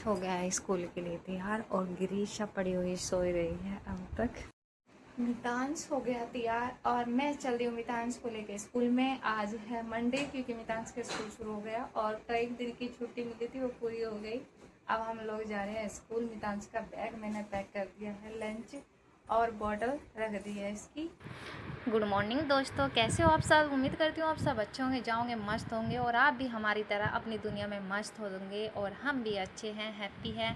हो गया है स्कूल के लिए तैयार और गिरीशा पड़ी हुई सोई रही है अब तक। मितांश हो गया तैयार और मैं चल रही हूँ मितांश को लेके स्कूल में। आज है मंडे क्योंकि मितांश का स्कूल शुरू हो गया और कई दिन की छुट्टी मिली थी वो पूरी हो गई। अब हम लोग जा रहे हैं स्कूल। मितांश का बैग मैंने पैक कर दिया है, लंच और बॉटल रख दी है इसकी। गुड मॉर्निंग दोस्तों, कैसे हो आप सब? उम्मीद करती हूँ आप सब अच्छे होंगे, जाओगे मस्त होंगे और आप भी हमारी तरह अपनी दुनिया में मस्त होंगे और हम भी अच्छे हैं, हैप्पी हैं।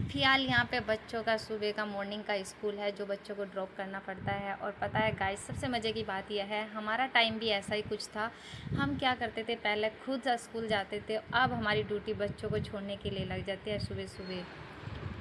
फिलहाल यहाँ पे बच्चों का सुबह का मॉर्निंग का स्कूल है जो बच्चों को ड्रॉप करना पड़ता है। और पता है गाइस, सबसे मज़े की बात यह है हमारा टाइम भी ऐसा ही कुछ था। हम क्या करते थे, पहले खुद स्कूल जाते थे, अब हमारी ड्यूटी बच्चों को छोड़ने के लिए लग जाती है सुबह सुबह।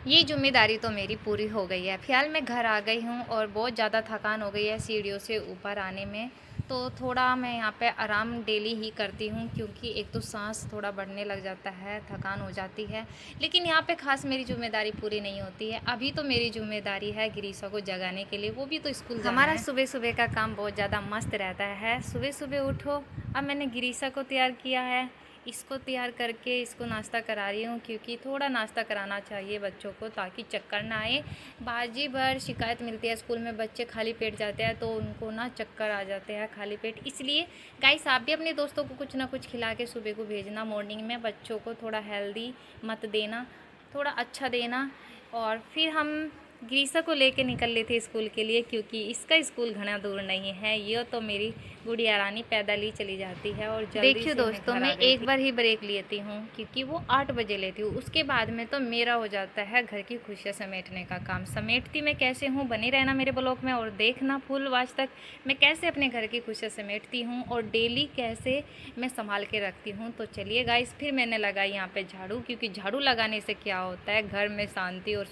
ये जिम्मेदारी तो मेरी पूरी हो गई है। फिलहाल मैं घर आ गई हूँ और बहुत ज़्यादा थकान हो गई है सीढ़ियों से ऊपर आने में, तो थोड़ा मैं यहाँ पे आराम डेली ही करती हूँ क्योंकि एक तो सांस थोड़ा बढ़ने लग जाता है, थकान हो जाती है। लेकिन यहाँ पे खास मेरी जिम्मेदारी पूरी नहीं होती है। अभी तो मेरी जिम्मेदारी है गिरीशा को जगाने के लिए, वो भी तो स्कूल जाना है। हमारा सुबह सुबह का काम बहुत ज़्यादा मस्त रहता है। सुबह सुबह उठो। अब मैंने गिरीशा को तैयार किया है, इसको तैयार करके इसको नाश्ता करा रही हूँ क्योंकि थोड़ा नाश्ता कराना चाहिए बच्चों को ताकि चक्कर ना आए। बाजी भर शिकायत मिलती है स्कूल में, बच्चे खाली पेट जाते हैं तो उनको ना चक्कर आ जाते हैं खाली पेट। इसलिए गाइस, आप भी अपने दोस्तों को कुछ ना कुछ खिला के सुबह को भेजना। मॉर्निंग में बच्चों को थोड़ा हेल्दी मत देना, थोड़ा अच्छा देना। और फिर हम गिरीशा को लेके निकल लेते थे स्कूल के लिए क्योंकि इसका स्कूल घना दूर नहीं है। ये तो मेरी गुड़िया रानी पैदल ही चली जाती है। और देखिए दोस्तों, मैं एक बार ही ब्रेक लेती हूँ क्योंकि वो 8 बजे लेती हूँ। उसके बाद में तो मेरा हो जाता है घर की खुशियाँ समेटने का काम। समेटती मैं कैसे हूँ, बने रहना मेरे ब्लॉग में और देखना फुल वाच तक मैं कैसे अपने घर की खुशियाँ समेटती हूँ और डेली कैसे मैं संभाल के रखती हूँ। तो चलिए गाइस, फिर मैंने लगाई यहाँ पे झाड़ू क्योंकि झाड़ू लगाने से क्या होता है, घर में शांति और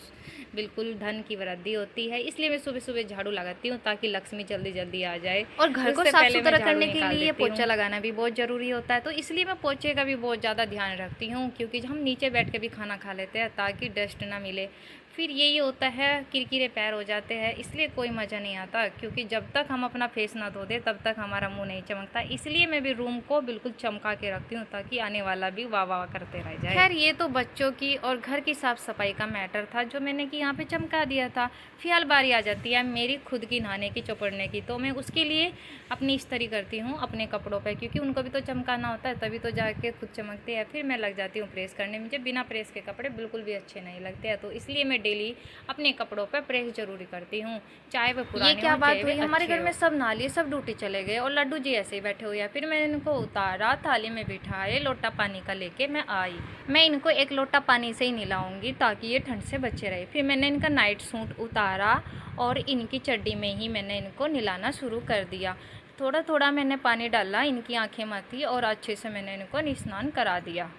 बिल्कुल धन की वृद्धि होती है। इसलिए मैं सुबह सुबह झाड़ू लगाती हूँ ताकि लक्ष्मी जल्दी जल्दी आ जाए। और घर को साफ सुथरा करने के लिए पोछा लगाना भी बहुत ज़रूरी होता है, तो इसलिए मैं पोछे का भी बहुत ज़्यादा ध्यान रखती हूँ क्योंकि हम नीचे बैठ के भी खाना खा लेते हैं ताकि डस्ट ना मिले। फिर यही होता है, किरकिरे पैर हो जाते हैं, इसलिए कोई मज़ा नहीं आता क्योंकि जब तक हम अपना फेस ना धो दे तब तक हमारा मुंह नहीं चमकता। इसलिए मैं भी रूम को बिल्कुल चमका के रखती हूँ ताकि आने वाला भी वाह वाह करते रह जाए। खैर, ये तो बच्चों की और घर की साफ सफाई का मैटर था जो मैंने कि यहाँ पे चमका दिया था। फिलहाल बारी आ जाती है मेरी खुद की नहाने की, चौपड़ने की, तो मैं उसके लिए अपनी इस्त्री करती हूँ अपने कपड़ों पे क्योंकि उनको भी तो चमकाना होता है, तभी तो जाके खुद चमकते हैं। फिर मैं लग जाती हूँ प्रेस करने। मुझे बिना प्रेस के कपड़े बिल्कुल भी अच्छे नहीं लगते हैं, तो इसलिए मैं डेली अपने कपड़ों पे प्रेस जरूरी करती हूँ, चाहे वह पुराने। ये क्या बात हुई, हमारे घर में सब नाली सब ड्यूटी चले गए और लड्डू जी ऐसे ही बैठे हुए हैं। फिर मैंने इनको उतारा, थाली में बिठाए, लोटा पानी का लेके मैं आई। मैं इनको एक लोटा पानी से ही नहलाऊंगी ताकि ये ठंड से बचे रहे। फिर मैंने इनका नाइट सूट उतारा और इनकी चड्डी में ही मैंने इनको नहलाना शुरू कर दिया। थोड़ा थोड़ा मैंने पानी डाला, इनकी आंखें मत थी और अच्छे से मैंने इनको स्नान करा दिया।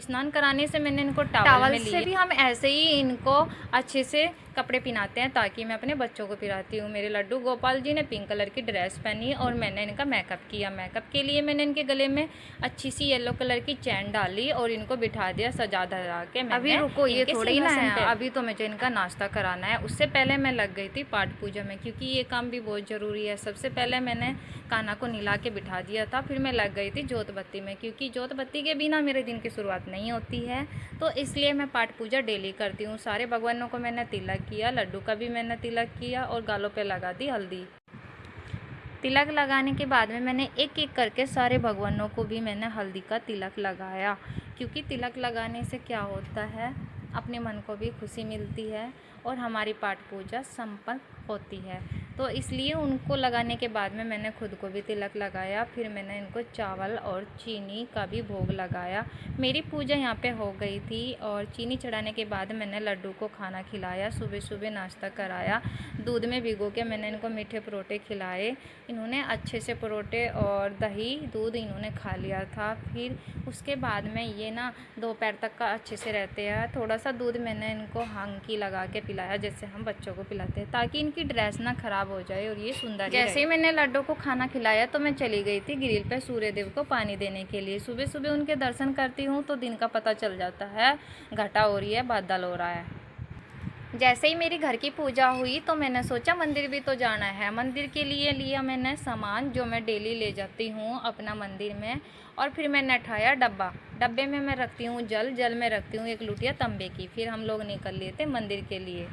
स्नान कराने से मैंने इनको टॉवल से भी हम ऐसे ही इनको अच्छे से कपड़े पहनाते हैं ताकि मैं अपने बच्चों को पिराती हूँ। मेरे लड्डू गोपाल जी ने पिंक कलर की ड्रेस पहनी और मैंने इनका मेकअप किया। मेकअप के लिए मैंने इनके गले में अच्छी सी येलो कलर की चैन डाली और इनको बिठा दिया सजा धजा के। अभी रुको, ये थोड़ी ना है, अभी तो मुझे इनका नाश्ता कराना है। उससे पहले मैं लग गई थी पाठ पूजा में क्योंकि ये काम भी बहुत ज़रूरी है। सबसे पहले मैंने कान्हा को नहला के बिठा दिया था, फिर मैं लग गई थी जोत बत्ती में क्योंकि जोत बत्ती के बिना मेरे दिन की शुरुआत नहीं होती है, तो इसलिए मैं पाठ पूजा डेली करती हूँ। सारे भगवानों को मैंने तिलक किया, लड्डू का भी मैंने तिलक किया और गालों पे लगा दी हल्दी। तिलक लगाने के बाद में मैंने एक एक करके सारे भगवानों को भी मैंने हल्दी का तिलक लगाया क्योंकि तिलक लगाने से क्या होता है, अपने मन को भी खुशी मिलती है और हमारी पाठ पूजा संपन्न होती है। तो इसलिए उनको लगाने के बाद में मैंने खुद को भी तिलक लगाया। फिर मैंने इनको चावल और चीनी का भी भोग लगाया। मेरी पूजा यहाँ पे हो गई थी और चीनी चढ़ाने के बाद मैंने लड्डू को खाना खिलाया, सुबह सुबह नाश्ता कराया। दूध में भिगो के मैंने इनको मीठे परोठे खिलाए। इन्होंने अच्छे से परोठे और दही दूध इन्होंने खा लिया था। फिर उसके बाद में ये ना दोपहर तक का अच्छे से रहते हैं। थोड़ा सा दूध मैंने इनको हांकी लगा के पिलाया, जैसे हम बच्चों को पिलाते हैं, ताकि इनकी ड्रेस ना ख़राब हो जाए और ये सुंदर। जैसे ही मैंने लड्डू को खाना खिलाया तो मैं चली गई थी ग्रिल पे सूर्यदेव को पानी देने के लिए। सुबह सुबह उनके दर्शन करती हूँ तो दिन का पता चल जाता है, घटा हो रही है, बादल हो रहा है। जैसे ही मेरी घर की पूजा हुई तो मैंने सोचा मंदिर भी तो जाना है। मंदिर के लिए लिया मैंने सामान जो मैं डेली ले जाती हूँ अपना मंदिर में। और फिर मैंने उठाया डब्बे में मैं रखती हूँ जल में रखती हूँ एक लुटिया तांबे की। फिर हम लोग निकल लिए थे मंदिर के लिए।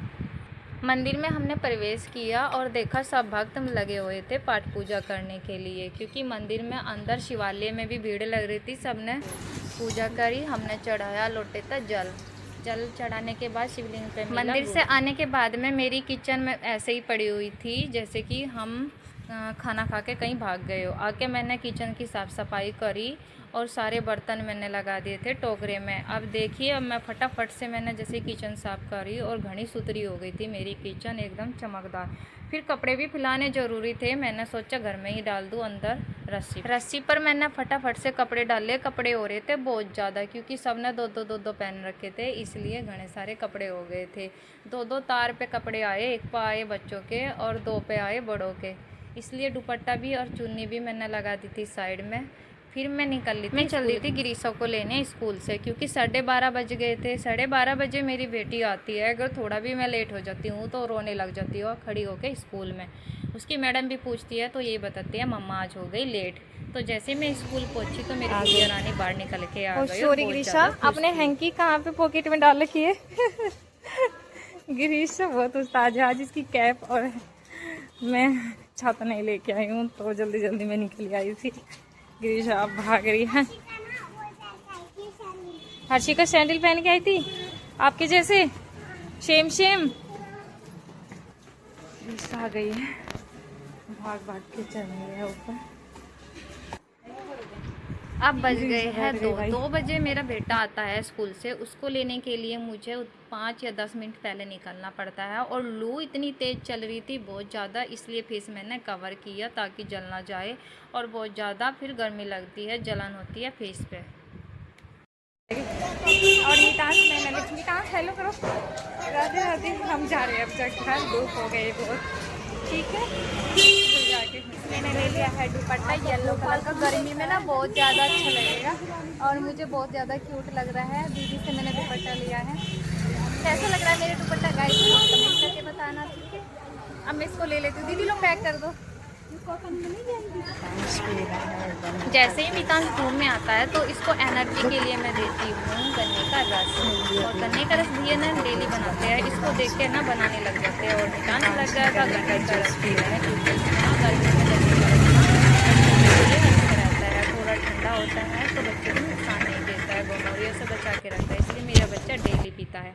मंदिर में हमने प्रवेश किया और देखा सब भक्त लगे हुए थे पाठ पूजा करने के लिए, क्योंकि मंदिर में अंदर शिवालय में भी भीड़ लग रही थी। सबने पूजा करी, हमने चढ़ाया लोटे तक जल चढ़ाने के बाद शिवलिंग पे मंदिर से आने के बाद में मेरी किचन में ऐसे ही पड़ी हुई थी जैसे कि हम खाना खा के कहीं भाग गए हो। आके मैंने किचन की साफ़ सफाई करी और सारे बर्तन मैंने लगा दिए थे टोकरे में। अब देखिए, अब मैं फटाफट से मैंने जैसे किचन साफ़ करी और घनी सुथरी हो गई थी मेरी किचन, एकदम चमकदार। फिर कपड़े भी फैलाने ज़रूरी थे, मैंने सोचा घर में ही डाल दूँ अंदर रस्सी पर मैंने फटाफट से कपड़े डाले। कपड़े हो रहे थे बहुत ज़्यादा, क्योंकि सब ने दो पहन रखे थे, इसलिए घने सारे कपड़े हो गए थे। दो तार पे कपड़े आए, एक पे आए बच्चों के और 2 पे आए बड़ों के, इसलिए दुपट्टा भी और चुन्नी भी मैंने लगा दी थी साइड में। फिर मैं चल रही थी गिरीशा को लेने स्कूल से, क्योंकि 12:30 बज गए थे। 12:30 बजे मेरी बेटी आती है, अगर थोड़ा भी मैं लेट हो जाती हूँ तो रोने लग जाती है खड़ी होके स्कूल में। उसकी मैडम भी पूछती है तो यही बताती है मम्मा आज हो गई लेट। तो जैसे मैं स्कूल पहुंची तो मेरी गुड़िया रानी बाहर निकल के आ गई। सॉरी गिरीशा, आपने हैंकी कहाँ पे पॉकेट में डाल रखी है? गिरीशा बहुत उस्ताद है आज, इसकी कैप और मैं छाता नहीं लेके आई हूँ तो जल्दी में निकल आई थी। गिरीशा आप भाग रही है। हर्षिका सैंडल पहन के आई थी आपके जैसे, शेम आ गई है, भाग के चल रही है ऊपर। अब बज गए हैं 2 बजे मेरा बेटा आता है स्कूल से। उसको लेने के लिए मुझे 5 या 10 मिनट पहले निकलना पड़ता है। और लू इतनी तेज़ चल रही थी बहुत ज़्यादा, इसलिए फेस मैंने कवर किया ताकि जल ना जाए। और बहुत ज़्यादा फिर गर्मी लगती है, जलन होती है फेस पे। और मितांश हेलो करो, राधे हम जा रहे हैं अब घर, धूप हो गए बहुत, ठीक है। मैंने ले लिया है दुपट्टा येलो कलर का, गर्मी में ना बहुत ज़्यादा अच्छा लगेगा और मुझे बहुत ज़्यादा क्यूट लग रहा है। दीदी से मैंने दुपट्टा लिया है। कैसा लग रहा है मेरे दुपट्टा गाइस, कमेंट करके बताना, ठीक है। अब मैं इसको ले लेती हूँ, दीदी लोग पैक कर दो। जैसे ही मितांश धूप में आता है तो इसको एनर्जी के लिए मैं देती हूँ गन्ने का रस। और गन्ने का रस भी ना डेली बनाते हैं, इसको देख के ना बनाने लग जाते हैं। और मितांश लग जाएगा गन्ने का रस पी रहा है, क्योंकि गर्मी में गन्ने का रस अच्छा रहता है, थोड़ा ठंडा होता है तो बच्चे को नुकसान नहीं देता है, बीमारियों से बचा के रखता है, इसलिए मेरा बच्चा डेली पीता है।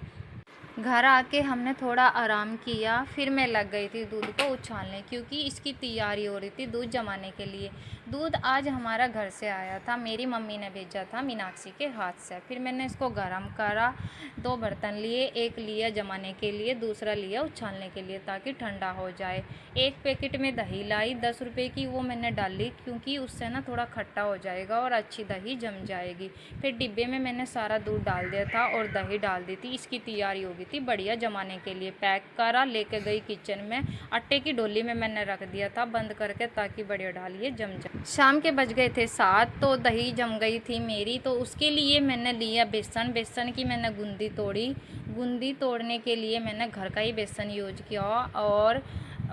घर आके हमने थोड़ा आराम किया, फिर मैं लग गई थी दूध को उछालने, क्योंकि इसकी तैयारी हो रही थी दूध जमाने के लिए। दूध आज हमारा घर से आया था, मेरी मम्मी ने भेजा था मीनाक्षी के हाथ से। फिर मैंने इसको गर्म करा, 2 बर्तन लिए, एक लिया जमाने के लिए, दूसरा लिया उछालने के लिए ताकि ठंडा हो जाए। एक पैकेट में दही लाई 10 रुपये की, वो मैंने डाली क्योंकि उससे ना थोड़ा खट्टा हो जाएगा और अच्छी दही जम जाएगी। फिर डिब्बे में मैंने सारा दूध डाल दिया था और दही डाल दी थी, इसकी तैयारी होगी थी बढ़िया जमाने के लिए। पैक करा, लेके गई किचन में, आटे की डोली में मैंने रख दिया था बंद करके ताकि बढ़िया डालिए जम जाए। शाम के बज गए थे 7 तो दही जम गई थी मेरी। तो उसके लिए मैंने लिया बेसन की मैंने गूंदी तोड़ी। गूंदी तोड़ने के लिए मैंने घर का ही बेसन यूज किया और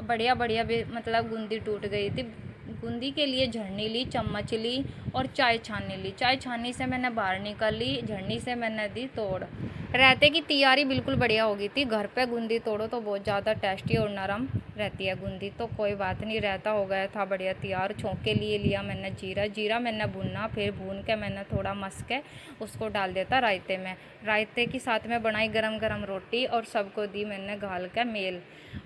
बढ़िया मतलब गूंदी टूट गई थी। बूंदी के लिए झड़नी ली, चम्मच ली और चाय छाननी ली। चाय छाननी से मैंने बाहर निकाली, झड़नी से मैंने दी तोड़। रायते की तैयारी बिल्कुल बढ़िया हो गई थी। घर पे बूंदी तोड़ो तो बहुत ज़्यादा टेस्टी और नरम रहती है बूंदी, तो कोई बात नहीं, रायता हो गया था बढ़िया तैयार। छोंक के लिए लिया मैंने जीरा मैंने भुना, फिर भून के मैंने थोड़ा मस के उसको डाल देता रायते में। रायते के साथ में बनाई गरम गरम रोटी और सबको दी मैंने घाल के मेल।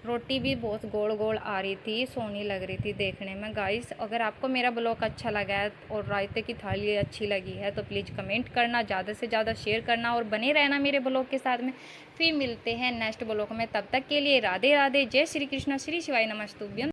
रोटी भी बहुत गोल गोल आ रही थी, सोहनी लग रही थी देखने में। गाइस, अगर आपको मेरा ब्लॉग अच्छा लगा है और रायते की थाली अच्छी लगी है तो प्लीज़ कमेंट करना, ज़्यादा से ज़्यादा शेयर करना और बने रहना मेरे ब्लॉग के साथ में। फिर मिलते हैं नेक्स्ट ब्लॉग में, तब तक के लिए राधे राधे, जय श्री कृष्ण, श्री शिवाय नमस्तुभ्यम।